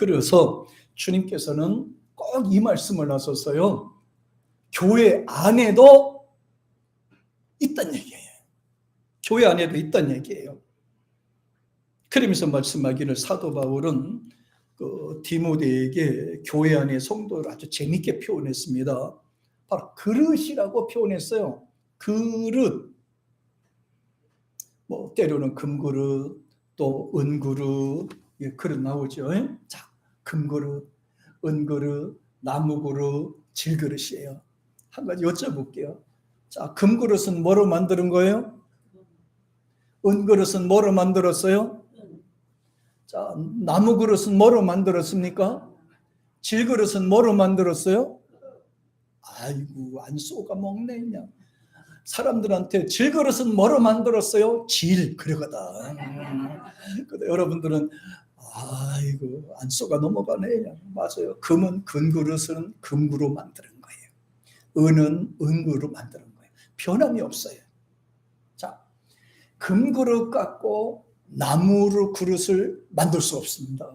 그래서 주님께서는 꼭 이 말씀을 하셔서요, 교회 안에도 있단 얘기예요. 교회 안에도 있단 얘기예요. 그러면서 말씀하기를 사도 바울은 디모데에게 교회 안의 성도를 아주 재밌게 표현했습니다. 바로 그릇이라고 표현했어요. 그릇. 때로는 금그릇, 또 은그릇, 그릇 나오죠. 자, 금그릇, 은그릇, 나무그릇, 질그릇이에요. 한 가지 여쭤볼게요. 자, 금그릇은 뭐로 만드는 거예요? 은그릇은 뭐로 만들었어요? 자, 나무그릇은 뭐로 만들었습니까? 질그릇은 뭐로 만들었어요? 아이고, 안 쏘가 먹네 그냥. 사람들한테 질그릇은 뭐로 만들었어요? 질 그러거든. 근데 여러분들은 아이고, 안 쏘가 넘어가네 그냥. 맞아요. 금은 금그릇은 금구로 만드는 거예요. 은은 은구로 만드는 거예요. 변함이 없어요. 자, 금그릇 갖고 나무로 그릇을 만들 수 없습니다.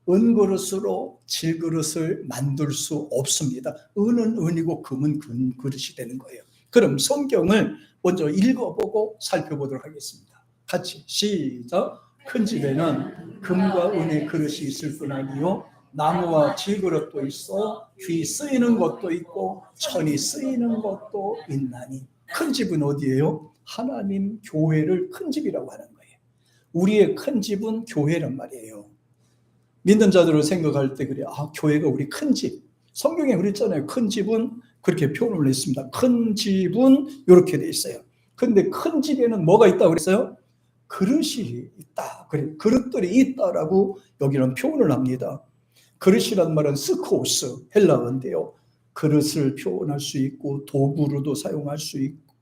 은그릇으로 질그릇을 만들 수 없습니다. 은은 은이고 금은 금 그릇이 되는 거예요. 그럼 성경을 먼저 읽어보고 살펴보도록 하겠습니다. 같이 시작. 큰 집에는 금과 은의 그릇이 있을 뿐 아니요 나무와 질그릇도 있어 귀 쓰이는 것도 있고 천이 쓰이는 것도 있나니. 큰 집은 어디예요? 하나님 교회를 큰 집이라고 하는 거예요. 우리의 큰 집은 교회란 말이에요. 믿는 자들을 생각할 때 그래요. 교회가 우리 큰 집. 성경에 그랬잖아요. 큰 집은 그렇게 표현을 했습니다. 큰 집은 이렇게 돼 있어요. 그런데 큰 집에는 뭐가 있다고 그랬어요? 그릇이 있다. 그래, 그릇들이 있다라고 여기는 표현을 합니다. 그릇이란 말은 스코스, 헬라어인데요. 그릇을 표현할 수 있고 도구로도 사용할 수 있고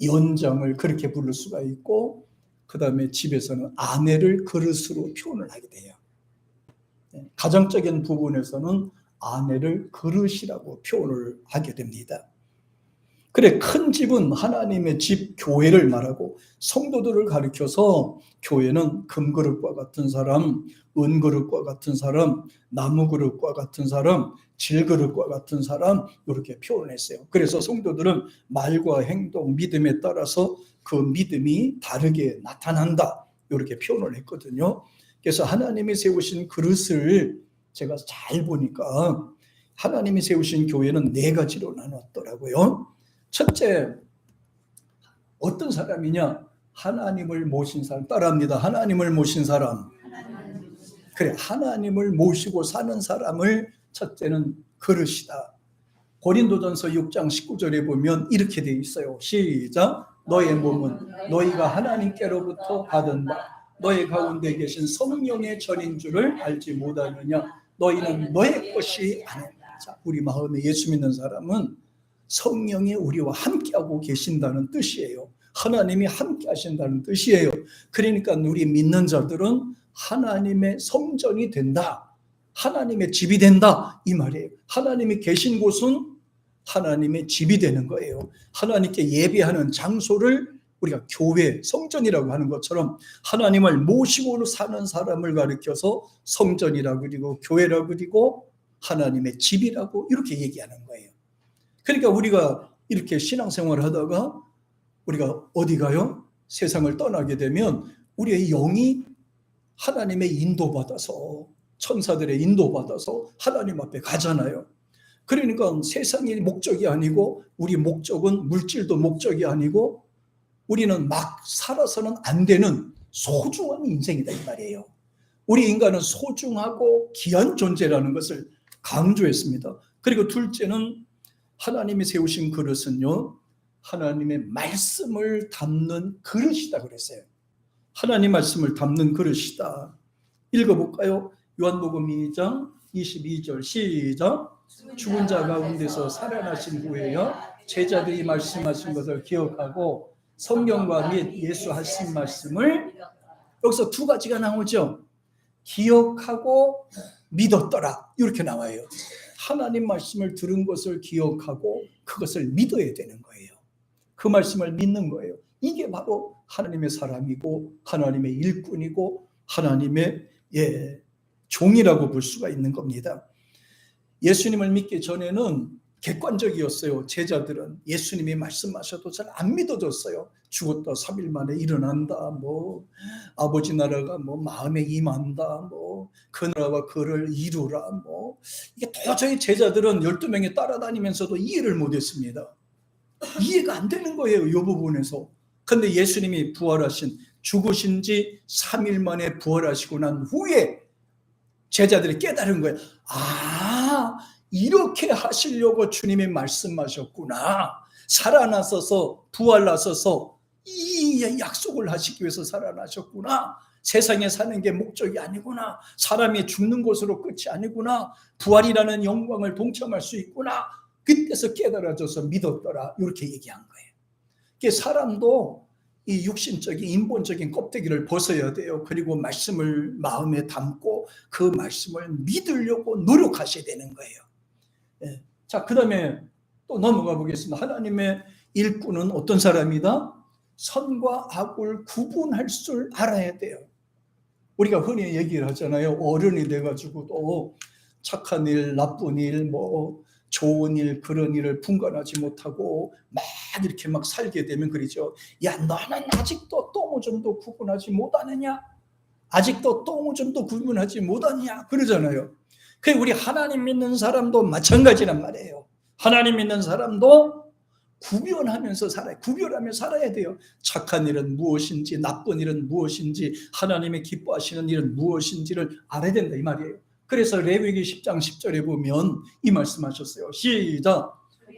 연장을 그렇게 부를 수가 있고, 그 다음에 집에서는 아내를 그릇으로 표현을 하게 돼요. 가정적인 부분에서는 아내를 그릇이라고 표현을 하게 됩니다. 그래, 큰 집은 하나님의 집 교회를 말하고 성도들을 가리켜서 교회는 금그릇과 같은 사람, 은그릇과 같은 사람, 나무그릇과 같은 사람, 질그릇과 같은 사람, 이렇게 표현했어요. 그래서 성도들은 말과 행동, 믿음에 따라서 그 믿음이 다르게 나타난다, 이렇게 표현을 했거든요. 그래서 하나님이 세우신 그릇을 제가 잘 보니까 하나님이 세우신 교회는 4가지로 나눴더라고요. 첫째, 어떤 사람이냐? 하나님을 모신 사람. 따라합니다. 하나님을 모신 사람. 그래, 하나님을 모시고 사는 사람을 첫째는 그릇이다. 고린도전서 6장 19절에 보면 이렇게 돼 있어요. 시작. 너의 몸은 너희가 하나님께로부터 받은 바 너희 가운데 계신 성령의 전인 줄을 알지 못하느냐. 너희는 너의 것이 아니다. 자, 우리 마음에 예수 믿는 사람은 성령이 우리와 함께하고 계신다는 뜻이에요. 하나님이 함께 하신다는 뜻이에요. 그러니까 우리 믿는 자들은 하나님의 성전이 된다, 하나님의 집이 된다, 이 말이에요. 하나님이 계신 곳은 하나님의 집이 되는 거예요. 하나님께 예배하는 장소를 우리가 교회, 성전이라고 하는 것처럼 하나님을 모시고 사는 사람을 가리켜서 성전이라고 그리고 교회라고 그리고 하나님의 집이라고 이렇게 얘기하는 거예요. 그러니까 우리가 이렇게 신앙생활을 하다가 우리가 어디 가요? 세상을 떠나게 되면 우리의 영이 하나님의 인도받아서, 천사들의 인도받아서 하나님 앞에 가잖아요. 그러니까 세상이 목적이 아니고 우리 목적은 물질도 목적이 아니고 우리는 막 살아서는 안 되는 소중한 인생이다, 이 말이에요. 우리 인간은 소중하고 귀한 존재라는 것을 강조했습니다. 그리고 둘째는 하나님이 세우신 그릇은요, 하나님의 말씀을 담는 그릇이다 그랬어요. 하나님 말씀을 담는 그릇이다. 읽어볼까요? 요한복음 2장 22절 시작. 죽은 자 가운데서 살아나신 후에요 제자들이 말씀하신 것을 기억하고 성경과 및 예수 하신 말씀을, 여기서 2가지가 나오죠. 기억하고 믿었더라, 이렇게 나와요. 하나님 말씀을 들은 것을 기억하고 그것을 믿어야 되는 거예요. 그 말씀을 믿는 거예요. 이게 바로 하나님의 사람이고 하나님의 일꾼이고 하나님의 종이라고 볼 수가 있는 겁니다. 예수님을 믿기 전에는 객관적이었어요. 제자들은 예수님이 말씀하셔도 잘 안 믿어졌어요. 죽었다 3일 만에 일어난다, 뭐 아버지 나라가 뭐 마음에 임한다, 뭐 그 나라와 그를 이루라, 뭐 이게 도저히 제자들은 12명이 따라다니면서도 이해를 못했습니다. 이해가 안 되는 거예요, 이 부분에서. 근데 예수님이 부활하신, 죽으신 지 3일 만에 부활하시고 난 후에 제자들이 깨달은 거예요. 아, 이렇게 하시려고 주님이 말씀하셨구나. 살아나셔서, 부활하셔서 이 약속을 하시기 위해서 살아나셨구나. 세상에 사는 게 목적이 아니구나. 사람이 죽는 것으로 끝이 아니구나. 부활이라는 영광을 동참할 수 있구나. 그때서 깨달아져서 믿었더라. 이렇게 얘기한 거예요. 그러니까 사람도 이 육신적인 인본적인 껍데기를 벗어야 돼요. 그리고 말씀을 마음에 담고 그 말씀을 믿으려고 노력하셔야 되는 거예요. 예. 자, 그 다음에 또 넘어가 보겠습니다. 하나님의 일꾼은 어떤 사람이다? 선과 악을 구분할 줄 알아야 돼요. 우리가 흔히 얘기를 하잖아요. 어른이 돼가지고 또 착한 일, 나쁜 일, 뭐 좋은 일, 그런 일을 분간하지 못하고 막 이렇게 막 살게 되면 그러죠. 야, 너는 아직도 똥오줌도 구분하지 못하느냐? 아직도 똥오줌도 구분하지 못하느냐? 그러잖아요. 그 우리 하나님 믿는 사람도 마찬가지란 말이에요. 하나님 믿는 사람도 구별하면서 살아요. 구별하며 살아야 돼요. 착한 일은 무엇인지, 나쁜 일은 무엇인지, 하나님의 기뻐하시는 일은 무엇인지를 알아야 된다 이 말이에요. 그래서 레위기 10장 10절에 보면 이 말씀하셨어요. 시작.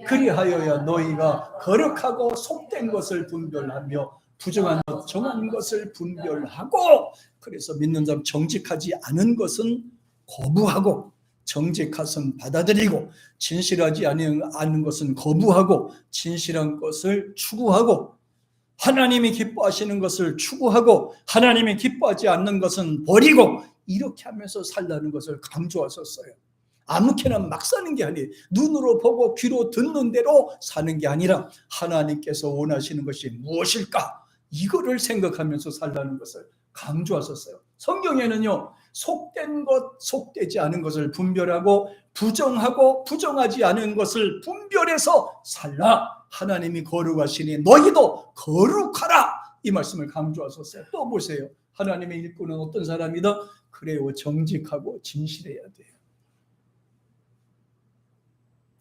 그리하여야 너희가 거룩하고 속된 것을 분별하며 부정한 것, 정한 것을 분별하고, 그래서 믿는 자는 정직하지 않은 것은 거부하고, 정직한 받아들이고, 진실하지 않은 것은 거부하고, 진실한 것을 추구하고, 하나님이 기뻐하시는 것을 추구하고, 하나님이 기뻐하지 않는 것은 버리고, 이렇게 하면서 살라는 것을 강조하셨어요. 아무렇게나 막 사는 게 아니에요. 눈으로 보고 귀로 듣는 대로 사는 게 아니라 하나님께서 원하시는 것이 무엇일까? 이거를 생각하면서 살라는 것을 강조하셨어요. 성경에는요, 속된 것, 속되지 않은 것을 분별하고, 부정하고 부정하지 않은 것을 분별해서 살라. 하나님이 거룩하시니 너희도 거룩하라. 이 말씀을 강조하셨어요. 또 보세요. 하나님의 일꾼은 어떤 사람이다? 그래요, 정직하고 진실해야 돼요.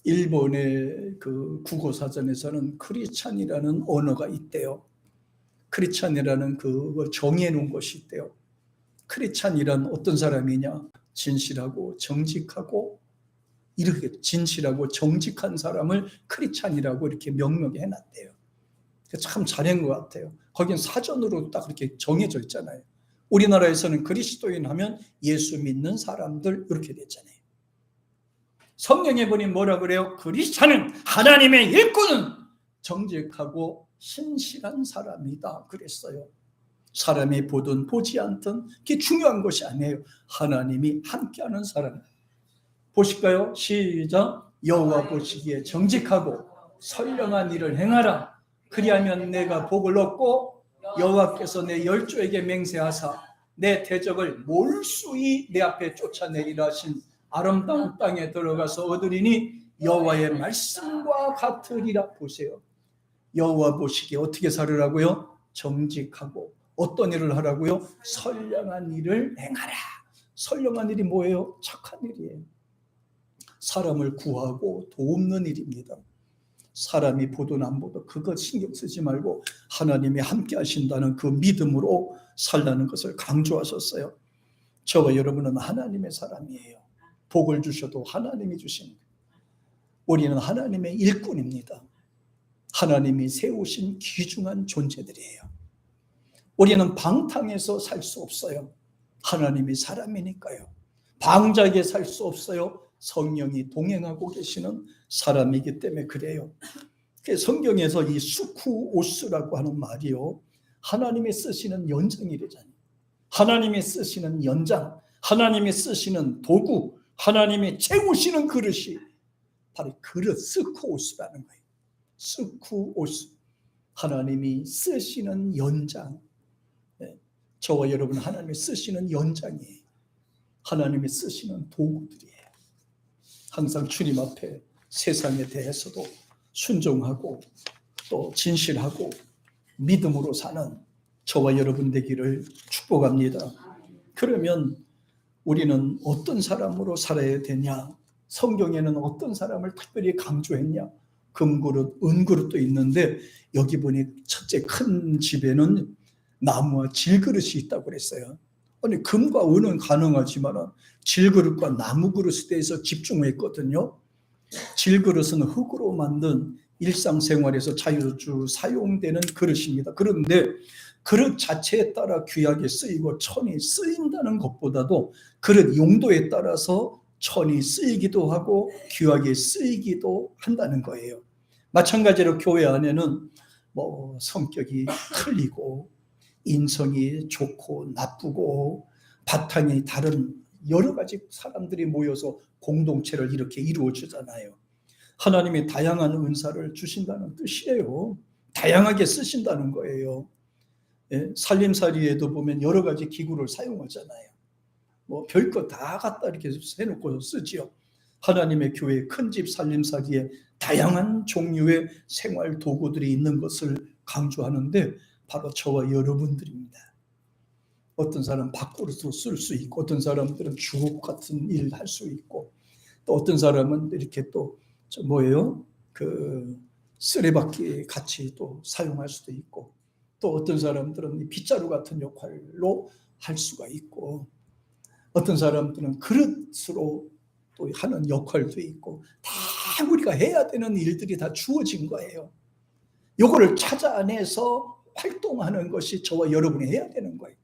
일본의 그 국어사전에서는 크리스찬이라는 언어가 있대요. 크리스찬이라는 그걸 정해 놓은 것이 있대요. 크리스찬이란 어떤 사람이냐? 진실하고 정직하고, 이렇게 진실하고 정직한 사람을 크리스찬이라고 이렇게 명명해 놨대요. 참 잘한 것 같아요. 거긴 사전으로 딱 이렇게 정해져 있잖아요. 우리나라에서는 그리스도인 하면 예수 믿는 사람들 이렇게 됐잖아요. 성경에 보니 뭐라 그래요? 그리스도는, 하나님의 일꾼은 정직하고 신실한 사람이다 그랬어요. 사람이 보든 보지 않든 그게 중요한 것이 아니에요. 하나님이 함께하는 사람. 보실까요? 시작. 여호와 보시기에 정직하고 선량한 일을 행하라. 그리하면 내가 복을 얻고 여호와께서 내 열조에게 맹세하사 내 대적을 몰수히 내 앞에 쫓아내리라 하신 아름다운 땅에 들어가서 얻으리니 여호와의 말씀과 같으리라. 보세요. 여호와 보시기에 어떻게 살으라고요? 정직하고. 어떤 일을 하라고요? 선량한 일을 행하라. 선량한 일이 뭐예요? 착한 일이에요. 사람을 구하고 돕는 일입니다. 사람이 보든 안 보든 그거 신경 쓰지 말고 하나님이 함께 하신다는 그 믿음으로 살라는 것을 강조하셨어요. 저와 여러분은 하나님의 사람이에요. 복을 주셔도 하나님이 주신 거예요. 우리는 하나님의 일꾼입니다. 하나님이 세우신 귀중한 존재들이에요. 우리는 방탕해서 살 수 없어요. 하나님이 사람이니까요. 방자하게 살 수 없어요. 성령이 동행하고 계시는 사람이기 때문에 그래요. 성경에서 이 수쿠오스라고 하는 말이요, 하나님이 쓰시는 연장이래잖아요. 하나님이 쓰시는 연장, 하나님이 쓰시는 도구, 하나님이 채우시는 그릇이 바로 그릇, 스쿠오스라는 거예요. 스쿠오스, 하나님이 쓰시는 연장. 저와 여러분 하나님이 쓰시는 연장이에요. 하나님이 쓰시는 도구들이에요. 항상 주님 앞에 세상에 대해서도 순종하고 또 진실하고 믿음으로 사는 저와 여러분 되기를 축복합니다. 그러면 우리는 어떤 사람으로 살아야 되냐? 성경에는 어떤 사람을 특별히 강조했냐? 금그릇, 은그릇도 있는데 여기 보니 첫째 큰 집에는 나무와 질그릇이 있다고 그랬어요. 아니 금과 은은 가능하지만 질그릇과 나무 그릇에 대해서 집중했거든요. 질그릇은 흙으로 만든 일상생활에서 자유주 사용되는 그릇입니다. 그런데 그릇 자체에 따라 귀하게 쓰이고 천이 쓰인다는 것보다도 그릇 용도에 따라서 천이 쓰이기도 하고 귀하게 쓰이기도 한다는 거예요. 마찬가지로 교회 안에는 성격이 틀리고 인성이 좋고 나쁘고 바탕이 다른 여러 가지 사람들이 모여서 공동체를 이렇게 이루어주잖아요. 하나님이 다양한 은사를 주신다는 뜻이에요. 다양하게 쓰신다는 거예요. 살림살이에도 보면 여러 가지 기구를 사용하잖아요. 별것 다 갖다 이렇게 해놓고 쓰지요. 하나님의 교회 큰 집 살림살이에 다양한 종류의 생활 도구들이 있는 것을 강조하는데 바로 저와 여러분들입니다. 어떤 사람은 밥그릇으로 쓸 수 있고 어떤 사람들은 주걱 같은 일 할 수 있고 또 어떤 사람은 이렇게 또 쓰레받기 같이 또 사용할 수도 있고 또 어떤 사람들은 빗자루 같은 역할로 할 수가 있고 어떤 사람들은 그릇으로 또 하는 역할도 있고 다 우리가 해야 되는 일들이 다 주어진 거예요. 이거를 찾아내서 활동하는 것이 저와 여러분이 해야 되는 거예요.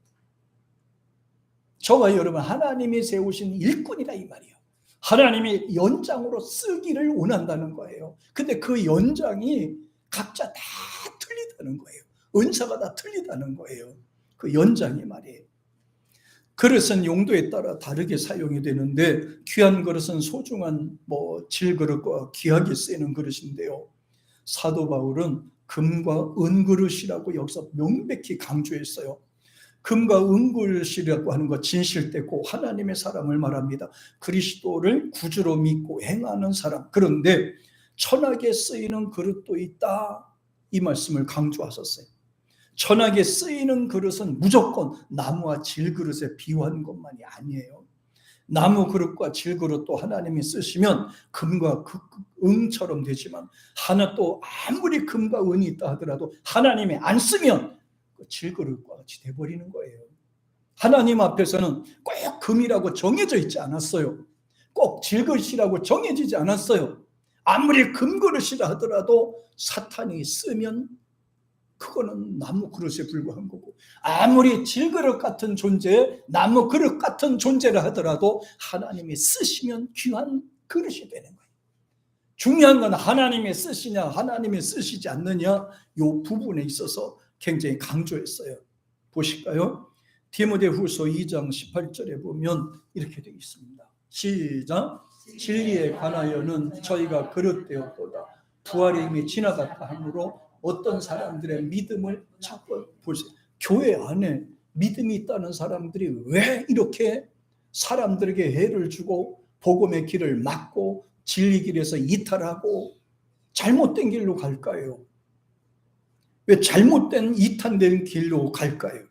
저와 여러분 하나님이 세우신 일꾼이다 이 말이에요. 하나님이 연장으로 쓰기를 원한다는 거예요. 근데 그 연장이 각자 다 틀리다는 거예요. 은사가 다 틀리다는 거예요. 그 연장이 말이에요. 그릇은 용도에 따라 다르게 사용이 되는데 귀한 그릇은 소중한 질그릇과 귀하게 쓰이는 그릇인데요. 사도 바울은 금과 은그릇이라고 여기서 명백히 강조했어요. 금과 은그릇이라고 하는 것 진실되고 하나님의 사람을 말합니다. 그리스도를 구주로 믿고 행하는 사람. 그런데 천하게 쓰이는 그릇도 있다. 이 말씀을 강조하셨어요. 천하게 쓰이는 그릇은 무조건 나무와 질그릇에 비유한 것만이 아니에요. 나무 그릇과 질그릇도 하나님이 쓰시면 금과 은처럼 되지만 또 아무리 금과 은이 있다 하더라도 하나님이 안 쓰면 질그릇과 같이 돼버리는 거예요. 하나님 앞에서는 꼭 금이라고 정해져 있지 않았어요. 꼭 질그릇이라고 정해지지 않았어요. 아무리 금그릇이라 하더라도 사탄이 쓰면 그거는 나무 그릇에 불과한 거고 아무리 질그릇 같은 존재, 나무 그릇 같은 존재라 하더라도 하나님이 쓰시면 귀한 그릇이 되는 거예요. 중요한 건 하나님이 쓰시냐 하나님이 쓰시지 않느냐 이 부분에 있어서 굉장히 강조했어요. 보실까요? 디모데후서 2장 18절에 보면 이렇게 되어 있습니다. 시작. 진리에 관하여는 저희가 그릇되었도다. 부활의 힘이 지나갔다 하므로 어떤 사람들의 믿음을 찾고 보세요. 교회 안에 믿음이 있다는 사람들이 왜 이렇게 사람들에게 해를 주고 복음의 길을 막고 진리 길에서 이탈하고 잘못된 길로 갈까요? 왜 잘못된 이탄된 길로 갈까요?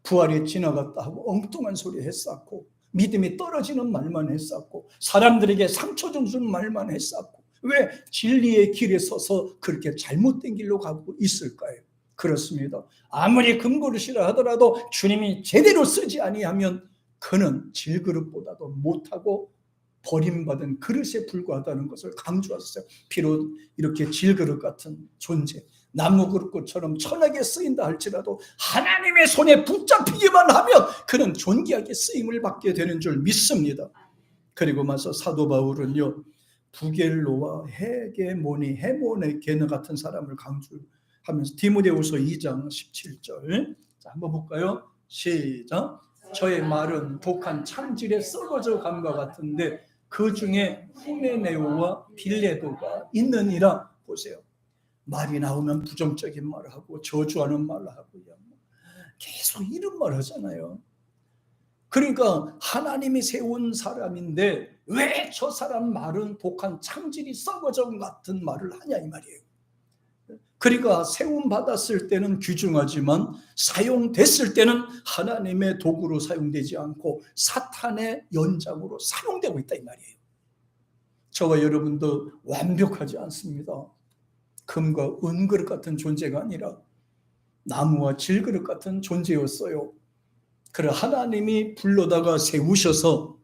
부활이 지나갔다 하고 엉뚱한 소리 했었고 믿음이 떨어지는 말만 했었고 사람들에게 상처 주는 말만 했었고 왜 진리의 길에 서서 그렇게 잘못된 길로 가고 있을까요? 그렇습니다. 아무리 금그릇이라 하더라도 주님이 제대로 쓰지 아니하면 그는 질그릇보다도 못하고 버림받은 그릇에 불과하다는 것을 강조하셨어요. 비록 이렇게 질그릇 같은 존재, 나무 그릇처럼 천하게 쓰인다 할지라도 하나님의 손에 붙잡히기만 하면 그는 존귀하게 쓰임을 받게 되는 줄 믿습니다. 그리고 나서 사도 바울은요, 부겔로와 헤게모니, 헤모네 게느 같은 사람을 강조하면서 디모데후서 2장 17절 한번 볼까요? 시작. 저의 말은 독한 창질에 썩어져 감과 같은데 그 중에 후메네오와 빌레도가 있느니라. 보세요. 말이 나오면 부정적인 말을 하고 저주하는 말을 하고 계속 이런 말 하잖아요. 그러니까 하나님이 세운 사람인데 왜 저 사람 말은 독한 창질이 썩어져 같은 말을 하냐 이 말이에요. 그러니까 세움 받았을 때는 귀중하지만 사용됐을 때는 하나님의 도구로 사용되지 않고 사탄의 연장으로 사용되고 있다 이 말이에요. 저와 여러분도 완벽하지 않습니다. 금과 은그릇 같은 존재가 아니라 나무와 질그릇 같은 존재였어요. 그래 하나님이 불러다가 세우셔서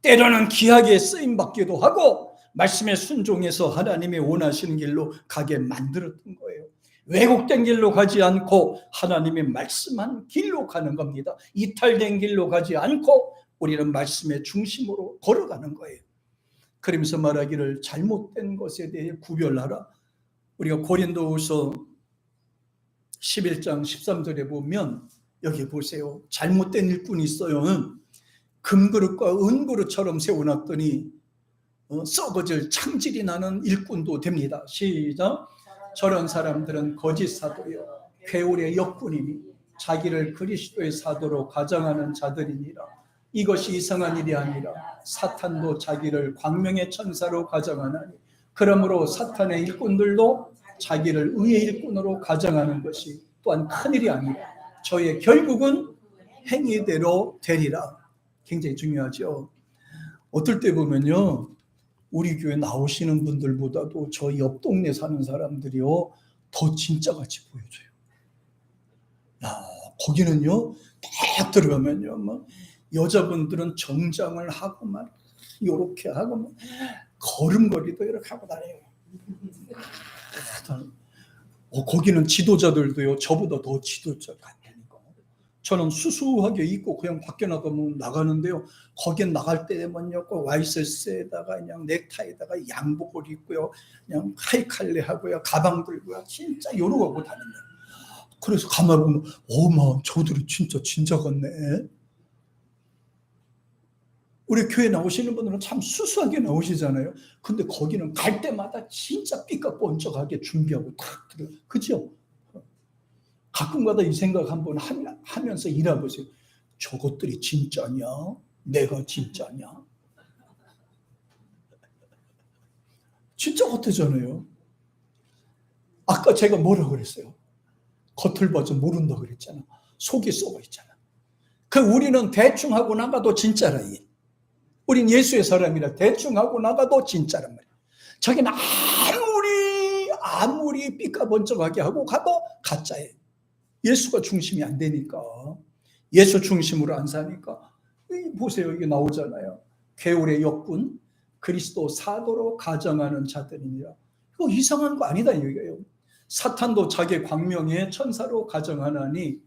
때로는 귀하게 쓰임받기도 하고 말씀에 순종해서 하나님이 원하시는 길로 가게 만들었던 거예요. 왜곡된 길로 가지 않고 하나님이 말씀한 길로 가는 겁니다. 이탈된 길로 가지 않고 우리는 말씀의 중심으로 걸어가는 거예요. 그러면서 말하기를 잘못된 것에 대해 구별하라. 우리가 고린도후서 11장 13절에 보면 여기 보세요. 잘못된 일꾼이 있어요. 금그릇과 은그릇처럼 세워놨더니 썩어질 창질이 나는 일꾼도 됩니다. 시작. 저런 사람들은 거짓 사도요 괴울의 역군이니 자기를 그리스도의 사도로 가정하는 자들이니라. 이것이 이상한 일이 아니라 사탄도 자기를 광명의 천사로 가정하나니 그러므로 사탄의 일꾼들도 자기를 의의 일꾼으로 가정하는 것이 또한 큰일이 아니라 저의 결국은 행위대로 되리라. 굉장히 중요하죠. 어떨 때 보면요 우리 교회 나오시는 분들보다도 저 옆 동네 사는 사람들이요 더 진짜같이 보여줘요. 야, 거기는요 딱 들어가면요 막 여자분들은 정장을 하고 막 이렇게 하고 막 걸음걸이도 이렇게 하고 다녀요. 거기는 지도자들도요 저보다 더 지도자 같다니까. 저는 수수하게 입고 그냥 밖에 나가면 나가는데요 거긴 나갈 때 되면요 와이셔츠에다가 그냥 넥타이에다가 양복을 입고요 그냥 하이칼레 하고요 가방 들고요 진짜 이러고 하고 다닌다. 그래서 가만히 보면 어마 저들이 진짜 같네. 우리 교회 나오시는 분들은 참 수수하게 나오시잖아요. 근데 거기는 갈 때마다 진짜 삐까뻔쩍하게 준비하고 탁 들어. 그죠? 가끔가다 이 생각 한번 하면서 일해보세요. 저것들이 진짜냐? 내가 진짜냐? 진짜 같아잖아요. 아까 제가 뭐라고 그랬어요? 겉을 봐서 모른다 그랬잖아. 속이 썩어 있잖아. 그 우리는 대충 하고 나가도 진짜라. 우린 예수의 사람이라 대충 하고 나가도 진짜란 말이야. 저기는 아무리 삐까번쩍하게 하고 가도 가짜예요. 예수가 중심이 안 되니까. 예수 중심으로 안 사니까. 보세요. 이게 나오잖아요. 괴울의 역군, 그리스도 사도로 가정하는 자들이니라. 이거 이상한 거 아니다 이거예요. 사탄도 자기 광명의 천사로 가정하나니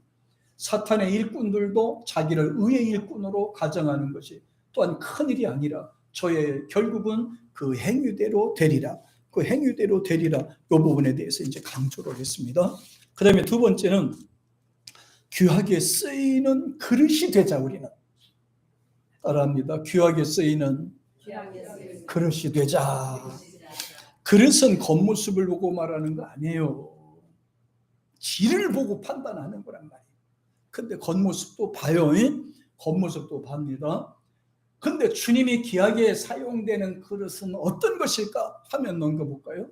사탄의 일꾼들도 자기를 의의 일꾼으로 가정하는 것이 또한 큰일이 아니라 저의 결국은 그 행위대로 되리라. 그 행위대로 되리라. 이 부분에 대해서 이제 강조를 했습니다. 그 다음에 두 번째는 귀하게 쓰이는 그릇이 되자. 우리는 따라합니다. 귀하게 쓰이는 그릇이 되자. 그릇은 겉모습을 보고 말하는 거 아니에요. 질을 보고 판단하는 거란 말이에요. 근데 겉모습도 봐요. 겉모습도 봅니다. 근데 주님이 귀하게 사용되는 그릇은 어떤 것일까 하면 넘겨볼까요?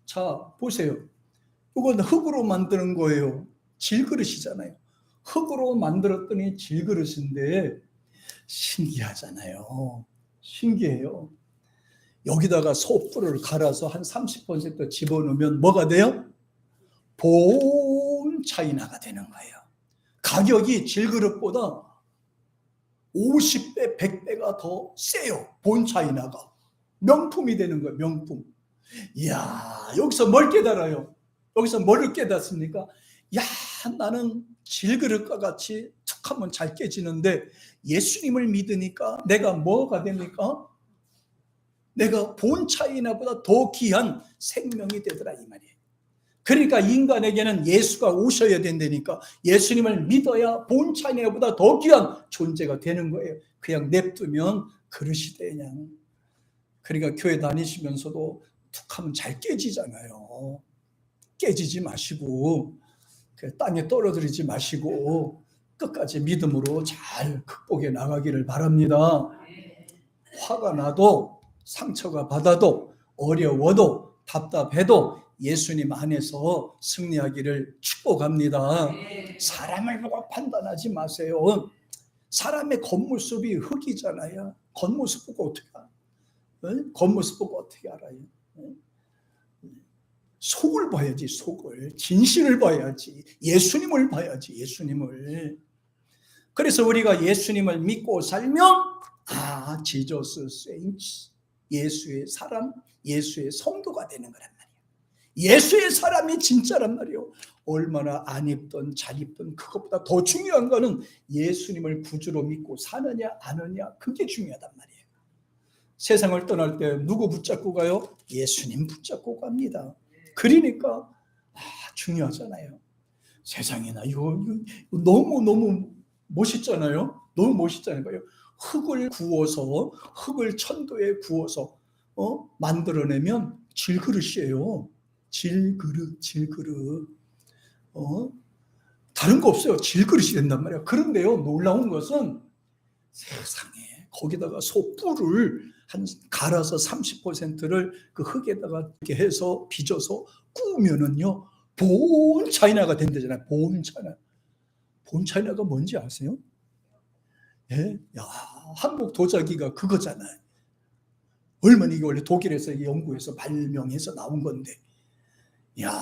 자, 보세요. 이건 흙으로 만드는 거예요. 질그릇이잖아요. 흙으로 만들었더니 질그릇인데 신기하잖아요. 신기해요. 여기다가 소뿔을 갈아서 한 30% 집어넣으면 뭐가 돼요? 본 차이나가 되는 거예요. 가격이 질그릇보다 50배, 100배가 더 세요. 본 차이나가. 명품이 되는 거예요. 명품. 이야, 여기서 뭘 깨달아요? 여기서 뭐를 깨닫습니까? 야, 나는 질그릇과 같이 툭하면 잘 깨지는데 예수님을 믿으니까 내가 뭐가 됩니까? 내가 본 차이나보다 더 귀한 생명이 되더라 이 말이에요. 그러니까 인간에게는 예수가 오셔야 된다니까 예수님을 믿어야 본 차이나보다 더 귀한 존재가 되는 거예요. 그냥 냅두면 그릇이 돼 그냥. 그러니까 교회 다니시면서도 툭하면 잘 깨지잖아요. 깨지지 마시고 땅에 떨어뜨리지 마시고 끝까지 믿음으로 잘 극복해 나가기를 바랍니다. 화가 나도 상처가 받아도 어려워도 답답해도 예수님 안에서 승리하기를 축복합니다. 사람을 보고 판단하지 마세요. 사람의 겉모습이 흙이잖아요. 겉모습 보고 어떻게 알아요? 겉모습 보고 어떻게 알아요? 속을 봐야지, 속을. 진실을 봐야지. 예수님을 봐야지, 예수님을. 그래서 우리가 예수님을 믿고 살면 지저스 세인츠, 예수의 사람, 예수의 성도가 되는 거란 말이에요. 예수의 사람이 진짜란 말이에요. 얼마나 안 입던 잘 입던 그것보다 더 중요한 거는 예수님을 구주로 믿고 사느냐 안 하느냐, 그게 중요하단 말이에요. 세상을 떠날 때 누구 붙잡고 가요? 예수님 붙잡고 갑니다. 그러니까 중요하잖아요. 세상에나 이거 너무 멋있잖아요. 너무 멋있잖아요. 흙을 구워서, 흙을 천도에 구워서 만들어내면 질그릇이에요. 질그릇. 다른 거 없어요. 질그릇이 된단 말이에요. 그런데요, 놀라운 것은 세상에 거기다가 소뿔을 갈아서 30%를 그 흙에다가 이렇게 해서 빚어서 구우면은요, 본 차이나가 된다잖아요. 본 차이나. 본 차이나가 뭔지 아세요? 예? 야, 한국 도자기가 그거잖아요. 얼마나 이게 원래 독일에서 연구해서 발명해서 나온 건데, 야,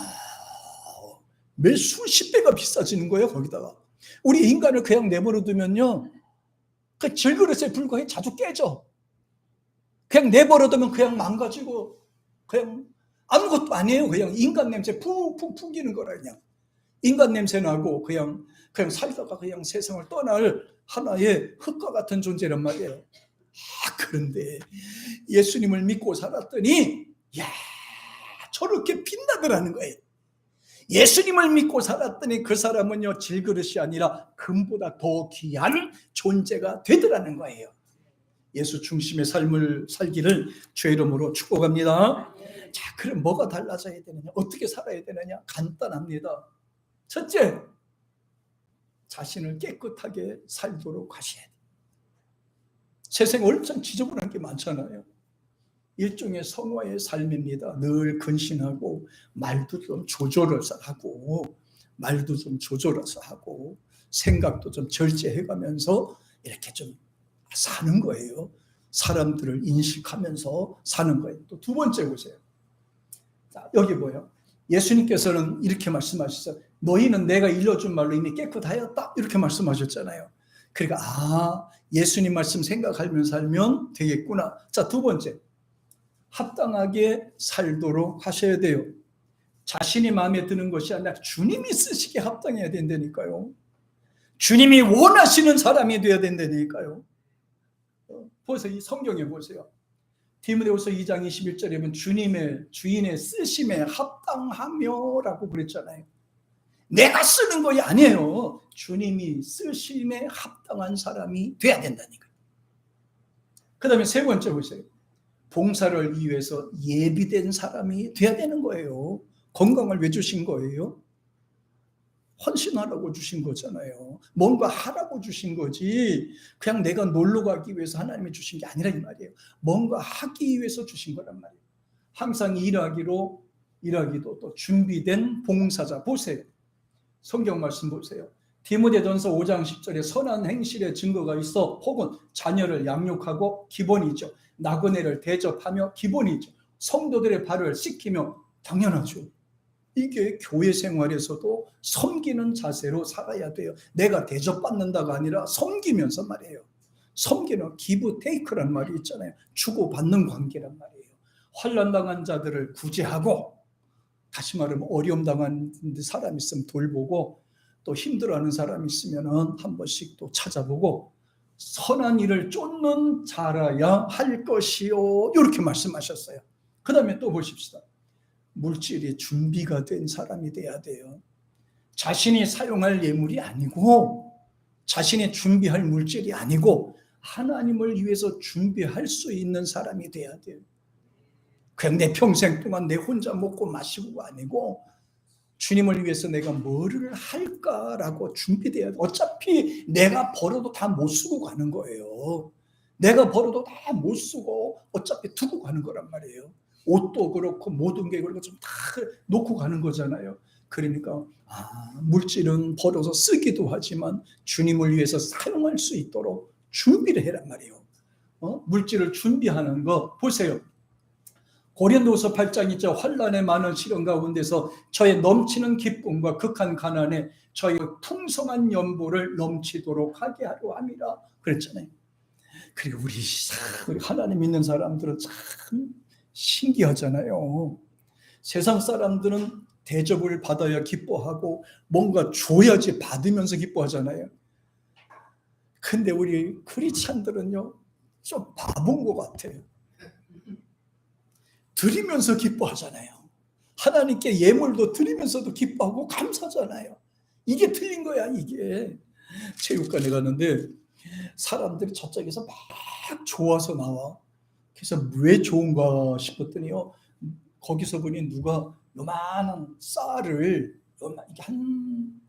매 수십 배가 비싸지는 거예요, 거기다가. 우리 인간을 그냥 내버려 두면요, 그 질그릇에 불과해 자주 깨져. 그냥 내버려 두면 그냥 망가지고, 그냥 아무것도 아니에요. 그냥 인간 냄새 푹푹 풍기는 거라, 그냥. 인간 냄새 나고, 그냥 살다가 그냥 세상을 떠날 하나의 흙과 같은 존재란 말이에요. 그런데 예수님을 믿고 살았더니, 저렇게 빛나더라는 거예요. 예수님을 믿고 살았더니 그 사람은요, 질그릇이 아니라 금보다 더 귀한 존재가 되더라는 거예요. 예수 중심의 삶을 살기를 주의 이름으로 축복합니다. 자, 그럼 뭐가 달라져야 되느냐? 어떻게 살아야 되느냐? 간단합니다. 첫째, 자신을 깨끗하게 살도록 하셔야 돼요. 세상에 얼참 지저분한 게 많잖아요. 일종의 성화의 삶입니다. 늘 근신하고 말도 좀 조절해서 하고 생각도 좀 절제해가면서 이렇게 좀 사는 거예요. 사람들을 인식하면서 사는 거예요. 또 두 번째 보세요. 자, 여기 뭐예요? 예수님께서는 이렇게 말씀하셨어요. 너희는 내가 일러준 말로 이미 깨끗하였다, 이렇게 말씀하셨잖아요. 그러니까 예수님 말씀 생각하면서 살면 되겠구나. 자, 두 번째, 합당하게 살도록 하셔야 돼요. 자신이 마음에 드는 것이 아니라 주님이 쓰시기에 합당해야 된다니까요. 주님이 원하시는 사람이 되어야 된다니까요. 보세요. 이 성경에 보세요. 디모데후서 2장 21절에 보면 주인의 쓰심에 합당하며라고 그랬잖아요. 내가 쓰는 것이 아니에요. 주님이 쓰심에 합당한 사람이 돼야 된다니까요. 그 다음에 세 번째 보세요. 봉사를 위해서 예비된 사람이 돼야 되는 거예요. 건강을 왜 주신 거예요? 헌신하라고 주신 거잖아요. 뭔가 하라고 주신 거지, 그냥 내가 놀러 가기 위해서 하나님이 주신 게 아니라 이 말이에요. 뭔가 하기 위해서 주신 거란 말이에요. 항상 일하기도 또 준비된 봉사자. 보세요. 성경 말씀 보세요. 디모데전서 5장 10절에 선한 행실의 증거가 있어 혹은 자녀를 양육하고 기본이죠. 나그네를 대접하며 기본이죠. 성도들의 발을 씻기며 당연하죠. 이게 교회 생활에서도 섬기는 자세로 살아야 돼요. 내가 대접받는다가 아니라 섬기면서 말이에요. 섬기는 기브 테이크란 말이 있잖아요. 주고받는 관계란 말이에요. 환난당한 자들을 구제하고, 다시 말하면 어려움 당한 사람 있으면 돌보고, 또 힘들어하는 사람이 있으면 한 번씩 또 찾아보고, 선한 일을 쫓는 자라야 할 것이요, 이렇게 말씀하셨어요. 그 다음에 또 보십시다. 물질이 준비가 된 사람이 돼야 돼요. 자신이 사용할 예물이 아니고, 자신이 준비할 물질이 아니고 하나님을 위해서 준비할 수 있는 사람이 돼야 돼요. 그냥 내 평생 동안 내 혼자 먹고 마시고가 아니고 주님을 위해서 내가 뭐를 할까라고 준비돼야 돼. 어차피 내가 벌어도 다 못 쓰고 가는 거예요. 내가 벌어도 다 못 쓰고 어차피 두고 가는 거란 말이에요. 옷도 그렇고 모든 게 그렇고 좀 다 놓고 가는 거잖아요. 그러니까 물질은 벌어서 쓰기도 하지만 주님을 위해서 사용할 수 있도록 준비를 해란 말이에요. 물질을 준비하는 거 보세요. 고린도서 8장 있죠. 환난의 많은 시련 가운데서 저의 넘치는 기쁨과 극한 가난에 저의 풍성한 연보를 넘치도록 하게 하려 함이라 그랬잖아요. 그리고 우리 하나님 믿는 사람들은 참 신기하잖아요. 세상 사람들은 대접을 받아야 기뻐하고 뭔가 줘야지 받으면서 기뻐하잖아요. 근데 우리 크리스찬들은요 좀 바본 것 같아요. 드리면서 기뻐하잖아요. 하나님께 예물도 드리면서도 기뻐하고 감사하잖아요. 이게 틀린 거야. 이게 체육관에 갔는데 사람들이 저쪽에서 막 좋아서 나와. 그래서 왜 좋은가 싶었더니요, 거기서 보니 누가 요만한 쌀을 한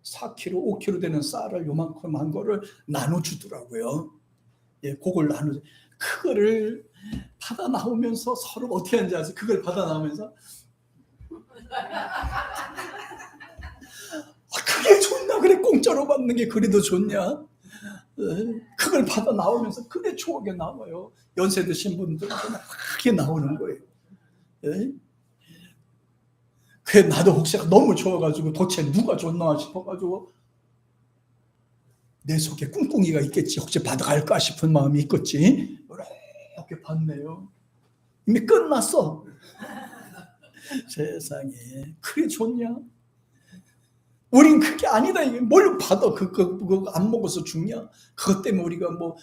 4kg, 5kg 되는 쌀을 요만큼 한 거를 나눠주더라고요. 예, 그걸 그거를 받아 나오면서 서로 어떻게 하는지 아세요? 그걸 받아 나오면서 그게 좋나? 그래, 공짜로 받는 게 그래도 좋냐? 그걸 받아 나오면서 그래 추억에 남아요. 연세 드신 분들은 그게 나오는 거예요. 그래 나도 혹시 너무 좋아가지고 도대체 누가 줬나 싶어가지고 내 속에 꿍꿍이가 있겠지. 혹시 받아갈까 싶은 마음이 있겠지. 이렇게 받네요. 이미 끝났어. 세상에 그게 좋냐? 우린 그게 아니다. 이게 뭘 받아? 그거 안 먹어서 죽냐? 그것 때문에 우리가 뭐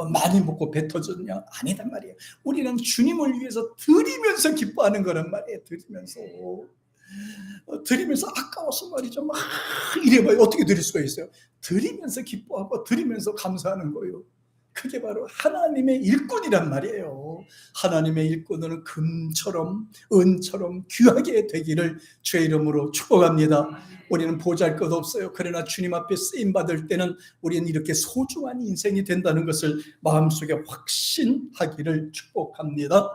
많이 먹고 배 터졌냐? 아니단 말이에요. 우리는 주님을 위해서 드리면서 기뻐하는 거란 말이에요. 드리면서 아까워서 말이죠. 막 이래봐요. 어떻게 드릴 수가 있어요? 드리면서 기뻐하고 드리면서 감사하는 거예요. 그게 바로 하나님의 일꾼이란 말이에요. 하나님의 일꾼은 금처럼 은처럼 귀하게 되기를 주의 이름으로 축복합니다. 우리는 보잘것없어요. 그러나 주님 앞에 쓰임받을 때는 우리는 이렇게 소중한 인생이 된다는 것을 마음속에 확신하기를 축복합니다.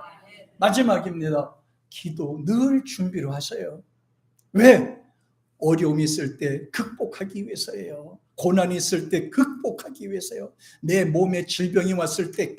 마지막입니다. 기도 늘 준비를 하셔요. 왜? 어려움이 있을 때 극복하기 위해서예요. 고난이 있을 때 극복하기 위해서요. 내 몸에 질병이 왔을 때